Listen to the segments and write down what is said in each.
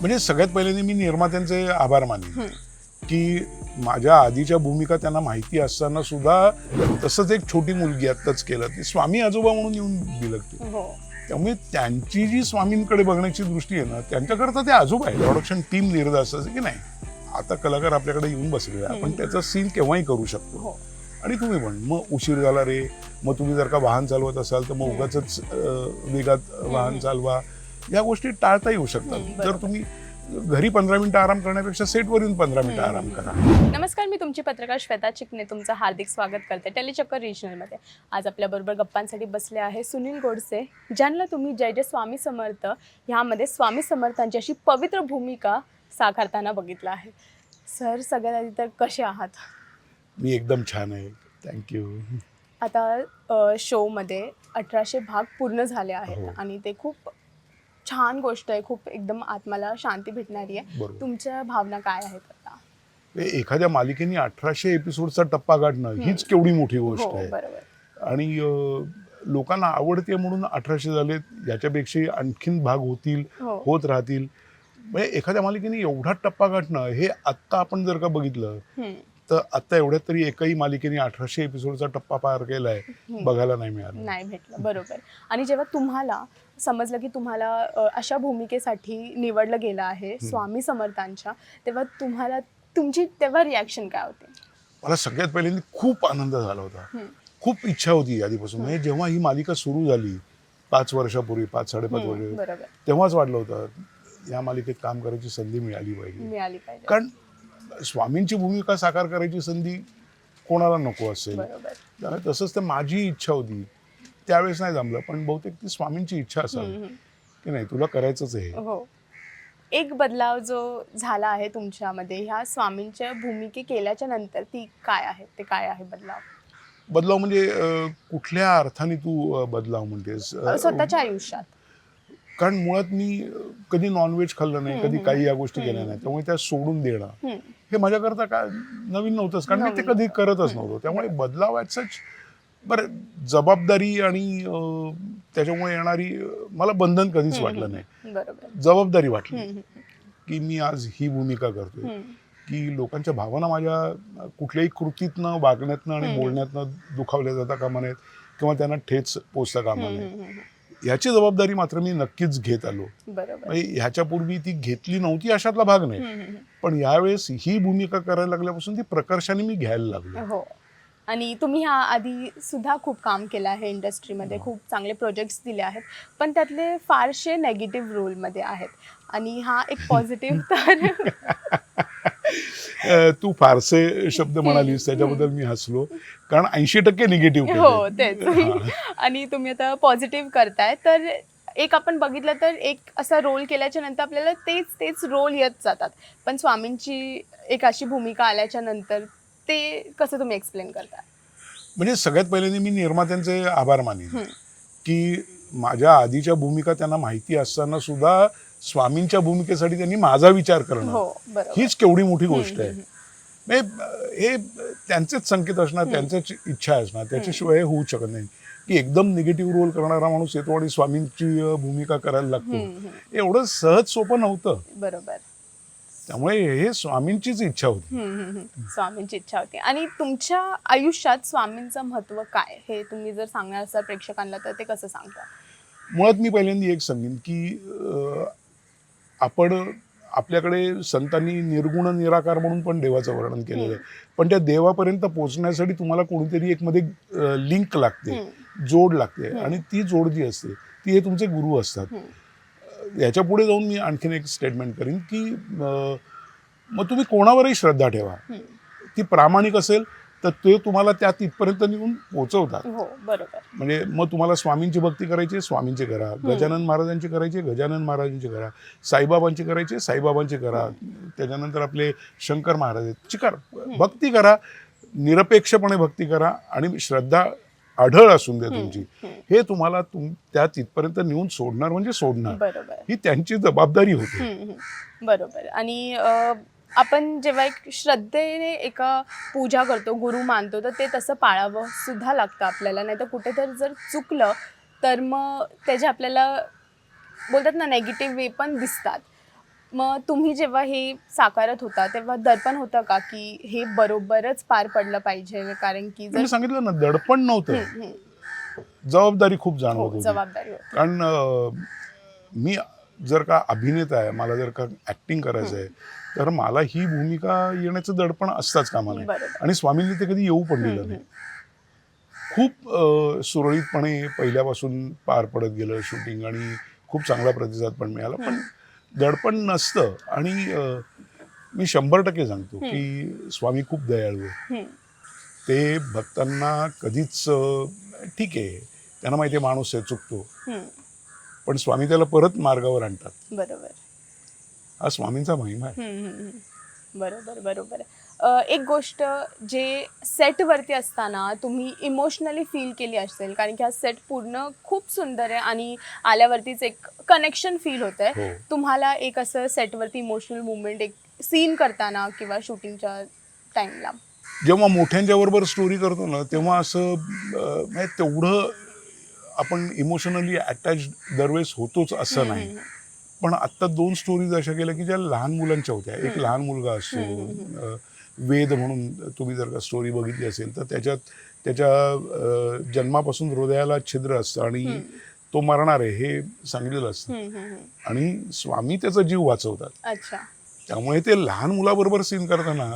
म्हणजे सगळ्यात पहिल्यांदा मी निर्मात्यांचे आभार मानेन की माझ्या आधीच्या भूमिका त्यांना माहिती असताना सुद्धा तसंच एक छोटी मुलगी आत्ताच केलं ती स्वामी आजोबा म्हणून येऊन बिलगते. त्यामुळे त्यांची जी स्वामींकडे बघण्याची दृष्टी आहे ना, त्यांच्याकरता ते आजोबा आहे. प्रोडक्शन टीम निर्धार असं की नाही आता कलाकार आपल्याकडे येऊन बसले, आपण त्याचा सीन केव्हाही करू शकतो. आणि तुम्ही पण मग उशीर झाला रे, मग तुम्ही जर का वाहन चालवत असाल तर मग उगाचच वेगात वाहन चालवा, या गोष्टी टाळता येऊ शकतात. जर तुम्ही घरी 15 मिनिटं आराम करण्यापेक्षा सेटवर येऊन 15 मिनिटं आराम करा. नमस्कार, मी तुमची पत्रकार श्वेता चिकणे तुमचं हार्दिक स्वागत करते टेलीचक्कर रिजनलमध्ये. आज आपल्याबरोबर गप्पांसाठी बसले आहे सुनील गोडसे, ज्यांना तुम्ही जय जय स्वामी समर्थ ह्यामध्ये स्वामी समर्थांची अशी पवित्र भूमिका साकारताना बघितलं आहे. सर, सगळ्यात आधी तर कसे आहात? मी एकदम छान आहे, थँक्यू. आता शोमध्ये 1800 भाग पूर्ण झाले आहेत आणि ते खूप छान गोष्ट आहे, खूप एकदम आत्माला शांती भेटणारी आहे. तुमच्या भावना काय आहेत आता? एखाद्या मालिकेने 1800 एपिसोडचा टप्पा गाठणं हीच केवढी मोठी गोष्ट आहे. आणि लोकांना आवडते म्हणून 1800 झाले, याच्यापेक्षा आणखीन भाग होतील, होत राहतील. म्हणजे एखाद्या मालिकेने एवढा टप्पा गाठणं हे आत्ता आपण जर का बघितलं तर आता एवढ्यात तरी एकही मालिकेने 1800 एपिसोडचा टप्पा पार केलाय बघायला नाही मिळालं, नाही भेटलं. बरोबर. आणि जेव्हा तुम्हाला समजलं की तुम्हाला अशा भूमिकेसाठी निवडलं गेलं आहे स्वामी समर्थांच्या, तेव्हा तुमची तेव्हा रिॲक्शन काय होते? मला सगळ्यात पहिल्यांदा खूप आनंद झाला होता, खूप इच्छा होती आधीपासून. म्हणजे जेव्हा ही मालिका सुरू झाली 5 वर्षापूर्वी, 5-5.5 वर्ष, तेव्हाच वाटलं होतं या मालिकेत काम करायची संधी मिळाली पाहिजे. कारण स्वामींची भूमिका साकार करायची संधी कोणाला नको असेल. तसंच तर माझी इच्छा होती, त्यावेळेस नाही जमलं, पण बहुतेक ती स्वामींची इच्छा असावी की नाही तुला करायचंच आहे. एक बदलाव जो झाला आहे तुमच्यामध्ये ह्या स्वामींच्या भूमिके केल्याच्या नंतर, ती काय आहे, ते काय आहे बदलाव म्हणजे कुठल्या अर्थाने तू बदलाव म्हणतेस? स्वतःच्या आयुष्यात. कारण मुळात मी कधी नॉनव्हेज खाल्लं नाही, कधी काही या गोष्टी केल्या नाही, त्यामुळे त्या सोडून देणं हे माझ्याकरता काय नवीन नव्हतंच, कारण मी ते कधी करतच नव्हतो. त्यामुळे बदलाव ॲज बरं जबाबदारी आणि त्याच्यामुळे येणारी मला बंधन कधीच वाटलं नाही. जबाबदारी वाटली की मी आज ही भूमिका करतोय की लोकांच्या भावना माझ्या कुठल्याही कृतीतनं, वागण्यातनं आणि बोलण्यातनं दुखावल्या जाता कामा नयेत किंवा त्यांना ठेच पोचता कामा नये, याची जबाबदारी मात्र मी नक्कीच घेत आलो. ह्याच्यापूर्वी ती घेतली नव्हती अशातला भाग नाही, पण यावेळेस ही भूमिका करायला लागल्यापासून ती प्रकर्षाने मी घ्यायला लागलो. आणि तुम्ही ह्या आधी सुद्धा खूप काम केलं आहे इंडस्ट्रीमध्ये, खूप चांगले प्रोजेक्ट्स दिले आहेत, पण त्यातले फारसे नेगेटिव्ह रोलमध्ये आहेत आणि हा एक पॉझिटिव्ह. तर तू फारसे शब्द म्हणालीस त्याच्याबद्दल मी हसलो, कारण 80% निगेटिव्ह. हो, तेच. आणि तुम्ही आता पॉझिटिव्ह करताय, तर एक आपण बघितलं तर एक असा रोल केल्याच्या नंतर आपल्याला तेच रोल येत जातात, पण स्वामींची एक अशी भूमिका आल्याच्या नंतर ते कसं तुम्ही एक्सप्लेन करता? म्हणजे सगळ्यात पहिल्यांदा मी निर्मात्यांचे आभार मानेन की माझ्या आधीच्या भूमिका त्यांना माहिती असताना सुद्धा स्वामींच्या भूमिकेसाठी त्यांनी माझा विचार करणं हीच केवढी मोठी गोष्ट आहे. म्हणजे हे त्यांचेच संकेत असणार, त्यांचीच इच्छा असणार, त्याच्याशिवाय हे होऊ शकत नाही की एकदम निगेटिव्ह रोल करणारा माणूस येतो आणि स्वामींची भूमिका करायला लागतो. एवढं सहज सोपं नव्हतं. बरोबर. त्यामुळे हे स्वामींचीच इच्छा होती. स्वामींची इच्छा होती. आणि तुमच्या आयुष्यात स्वामींचं महत्व काय, हे तुम्ही जर सांगणार असाल प्रेक्षकांना तर ते कसं सांगता? मुळात मी पहिल्यांदा एक सांगेन की आपल्याकडे संतांनी निर्गुण निराकार म्हणून पण देवाचं वर्णन केलेलं आहे, पण त्या देवापर्यंत पोहोचण्यासाठी तुम्हाला कोणीतरी एक मध्ये लिंक लागते, जोड लागते, आणि ती जोड जी असते ती हे तुमचे गुरु असतात. याच्या पुढे जाऊन मी आणखीन एक स्टेटमेंट करीन की मग तुम्ही कोणावरही श्रद्धा ठेवा, ती प्रामाणिक असेल तर ते तुम्हाला त्या तिथपर्यंत नेऊन पोहोचवतात. म्हणजे मग तुम्हाला स्वामींची भक्ती करायची, स्वामींची करा. गजानन महाराजांची करायची, गजानन महाराजांची करा. साईबाबांची करायची, साईबाबांची करा. त्याच्यानंतर आपले शंकर महाराजांची करा. भक्ती करा, निरपेक्षपणे भक्ती करा, आणि श्रद्धा आढळ असून दे तुमची, हे तुम्हाला त्या तिथपर्यंत नेऊन सोडणार म्हणजे सोडणार. ही त्यांची जबाबदारी होती. बरोबर. आणि आपण जेव्हा एक श्रद्धेने एका पूजा करतो, गुरु मानतो, तर ते तसं पाळावं सुद्धा लागतं आपल्याला, नाही तर कुठेतरी जर चुकलं तर मग त्याचे आपल्याला बोलतात ना नेगेटिव्ह वे पण दिसतात. मग तुम्ही जेव्हा हे साकारत होता तेव्हा दडपण होतं का की हे बरोबरच पार पडलं पाहिजे, कारण की जर मी सांगितलं ना, दडपण नव्हतं, हम्म, हम्म. जबाबदारी खूप हो, जाणवत होती. जबाबदारी होती. कारण मी जर का अभिनेता आहे, मला जर का ऍक्टिंग करायचं आहे, तर मला ही भूमिका येण्याचं दडपण असताच कामा नये. बरोबर. आणि स्वामींनी ते कधी येऊ पण दिलं नाही. खूप सुरळीतपणे पहिल्यापासून पार पडत गेलं शूटिंग आणि खूप चांगला प्रतिसाद पण मिळाला. पण दडपण नसतं. आणि मी 100% सांगतो की स्वामी खूप दयाळू आहे. हम्म, ते भक्तांना कधीच ठीक आहे, त्यांना माहिती आहे माणूस आहे, चुकतो, हम्म. पण स्वामी त्याला परत मार्गावर आणतात. बरोबर. हा स्वामींचा महिमा आहे. बरोबर बरोबर. एक गोष्ट जे सेटवरती असताना तुम्ही इमोशनली फील केली असेल, कारण की हा सेट पूर्ण खूप सुंदर आहे आणि आल्यावरतीच एक कनेक्शन फील होत आहे. हो. तुम्हाला एक असं सेटवरती इमोशनल मुवमेंट एक सीन करताना किंवा शूटिंगच्या टाइमला? जेव्हा मोठ्यांच्या बरोबर स्टोरी करतो ना, तेव्हा असं म्हणजे तेवढं आपण इमोशनली अटॅच दरवेळेस होतोच असं नाही. पण आत्ता 2 स्टोरीज अशा केल्या की ज्या लहान मुलांच्या होत्या. एक लहान मुलगा असतो, वेद म्हणून, तुम्ही जर का स्टोरी बघितली असेल तर त्याच्या जन्मापासून हृदयाला छिद्र असतं आणि तो मरणार आहे हे सांगितलेलं असतं. आणि स्वामी त्याचा जीव वाचवतात. अच्छा. त्यामुळे ते लहान मुलाबरोबर सीन करताना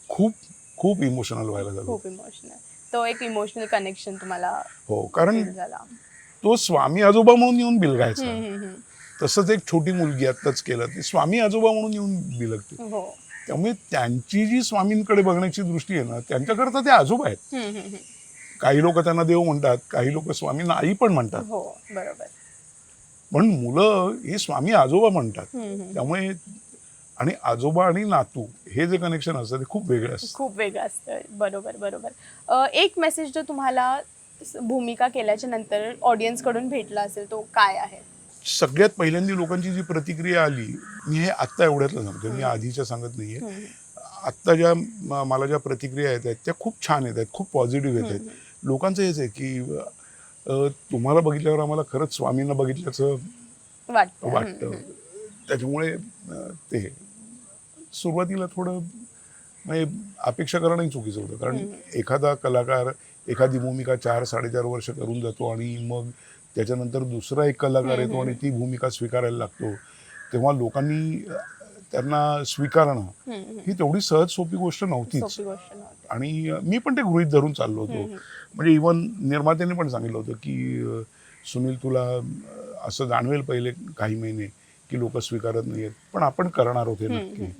खूप खूप इमोशनल व्हायला झालं. खूप इमोशनल. तो एक इमोशनल कनेक्शन तुम्हाला हो, कारण feel झाला. तो स्वामी आजोबा म्हणून येऊन बिलगायचा. तसंच एक छोटी मुलगी आत्ताच केलं, ती स्वामी आजोबा म्हणून येऊन बिलगते. हो. त्यामुळे त्यांची जी स्वामींकडे बघण्याची दृष्टी आहे ना, त्यांच्याकरता ते आजोबा आहेत. काही लोक त्यांना देव म्हणतात, काही लोक स्वामींना आई पण म्हणतात, हो, बरोबर. पण मुलं हे स्वामी आजोबा म्हणतात. त्यामुळे आणि आजोबा आणि नातू हे जे कनेक्शन असतं ते खूप वेगळं असतं. खूप वेगळं असतं. बरोबर बरोबर. एक मेसेज जो तुम्हाला भूमिका केल्याच्या नंतर ऑडियन्स कडून भेटला असेल तो काय आहे? सगळ्यात पहिल्यांदा लोकांची जी प्रतिक्रिया आली, मी हे आत्ता एवढ्यातलं सांगतो, मी आधीच्या सांगत नाहीये. आत्ता ज्या मला ज्या प्रतिक्रिया येत आहेत त्या खूप छान येत आहेत, खूप पॉझिटिव्ह येत आहेत. लोकांचं हेच आहे की तुम्हाला बघितल्यावर आम्हाला खरंच स्वामींना बघितल्याचं वाटतं. त्याच्यामुळे ते सुरुवातीला थोडं म्हणजे अपेक्षा करणंही चुकीचं होतं. कारण एखादा कलाकार एखादी भूमिका 4-4.5 वर्ष करून जातो आणि मग त्याच्यानंतर दुसरा एक कलाकार येतो आणि ती भूमिका स्वीकारायला लागतो, तेव्हा लोकांनी त्यांना स्वीकारणं ही तेवढी सहज सोपी गोष्ट नव्हतीच. आणि मी पण ते गृहीत धरून चाललो होतो. म्हणजे इव्हन निर्मात्याने पण सांगितलं होतं की सुनील, तुला असं जाणवेल पहिले काही महिने की लोक स्वीकारत नाहीयेत, पण आपण करणार होते नक्की.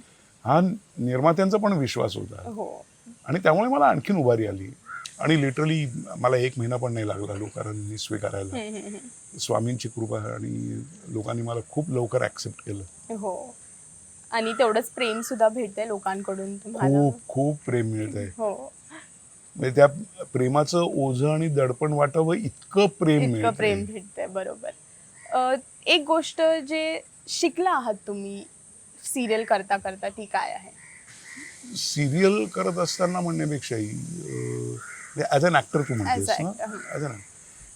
हा निर्मात्यांचा पण विश्वास होता. आणि त्यामुळे मला आणखीन उभारी आली. आणि लिटरली मला 1 महिना पण नाही लागला लोकांनी स्वीकारायला. स्वामींची कृपा आणि लोकांनी मला खूप लवकर ऍक्सेप्ट केलं. हो. आणि तेवढंच प्रेम सुद्धा भेटतंय लोकांकडून तुम्हाला. खूप खूप प्रेम मिळतंय. हो. म्हणजे त्या प्रेमाचं ओझं आणि दडपण वाटावं इतकं प्रेम भेटतंय. बरोबर. एक गोष्ट जे शिकला आहात तुम्ही सिरियल करता करता ती काय आहे? सिरियल करत असताना म्हणण्यापेक्षाही ॲज अन ॲक्टर तू म्हणतेस ना, ॲज अन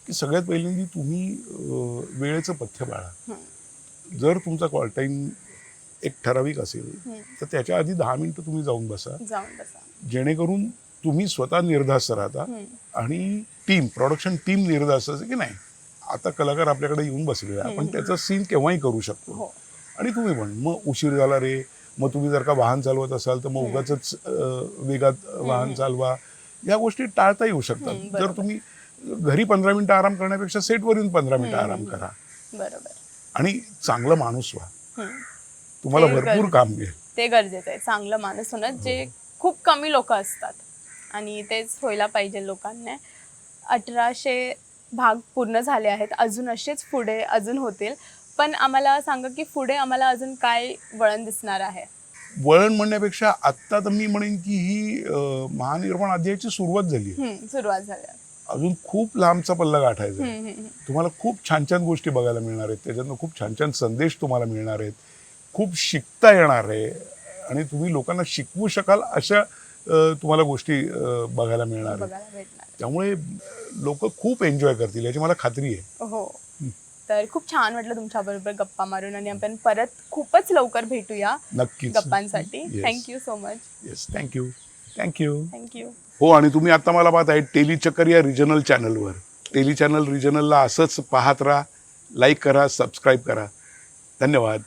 की सगळ्यात पहिल्यांदा तुम्ही वेळेचं पथ्य पाळा. जर तुमचा कॉल टाईम एक ठराविक असेल तर त्याच्या आधी 10 मिनिटं तुम्ही जाऊन बसा, जेणेकरून तुम्ही स्वतः निर्धास्त राहता आणि प्रोडक्शन टीम निर्धास्त असते की नाही आता कलाकार आपल्याकडे येऊन बसलेला आहे, आपण त्याचा सीन केव्हाही करू शकतो. आणि तुम्ही पण मग उशीर झाला रे, मग तुम्ही जर का वाहन चालवत असाल तर मग उगाचच वेगात वाहन चालवा, या गोष्टी टाळता येऊ शकतात. जर तुम्ही घरी 15 मिनिटं आराम करण्यापेक्षा सेटवर येऊन 15 मिनिटं आराम करा. बरोबर. आणि चांगलं माणूस व्हा, तुम्हाला भरपूर काम मिळेल. ते गरजेचं आहे, चांगलं माणूस होणं, जे खूप कमी लोक असतात आणि तेच व्हायला पाहिजे लोकांना. 1800 भाग पूर्ण झाले आहेत, अजून असेच पुढे अजून होतील. पण आम्हाला सांगा की पुढे आम्हाला अजून काय वळण दिसणार आहे? वळण म्हणण्यापेक्षा आत्ता तर मी म्हणेन की ही महानिर्वाण अध्यायाची सुरुवात झाली. सुरुवात झाली. अजून खूप लांबचा पल्ला गाठायचा आहे. तुम्हाला खूप छान छान गोष्टी बघायला मिळणार आहेत, त्याच्यातनं खूप छान छान संदेश तुम्हाला मिळणार आहेत, खूप शिकता येणार आहे आणि तुम्ही लोकांना शिकवू शकाल अशा तुम्हाला गोष्टी बघायला मिळणार आहेत. त्यामुळे लोक खूप एन्जॉय करतील याची मला खात्री आहे. हो. तर खूप छान वाटलं तुमच्याबरोबर गप्पा मारून आणि आपण परत खूपच लवकर भेटूया नक्कीच. गप्पांसाठी. Yes. Thank you so much. Yes, thank you. Thank you. हो, आणि तुम्ही आता मला पाहताय टेलीचक्कर या रिजनल चॅनलवर. टेली चॅनल रिजनलला असंच पाहत राहा, लाईक करा, सबस्क्राईब करा. धन्यवाद.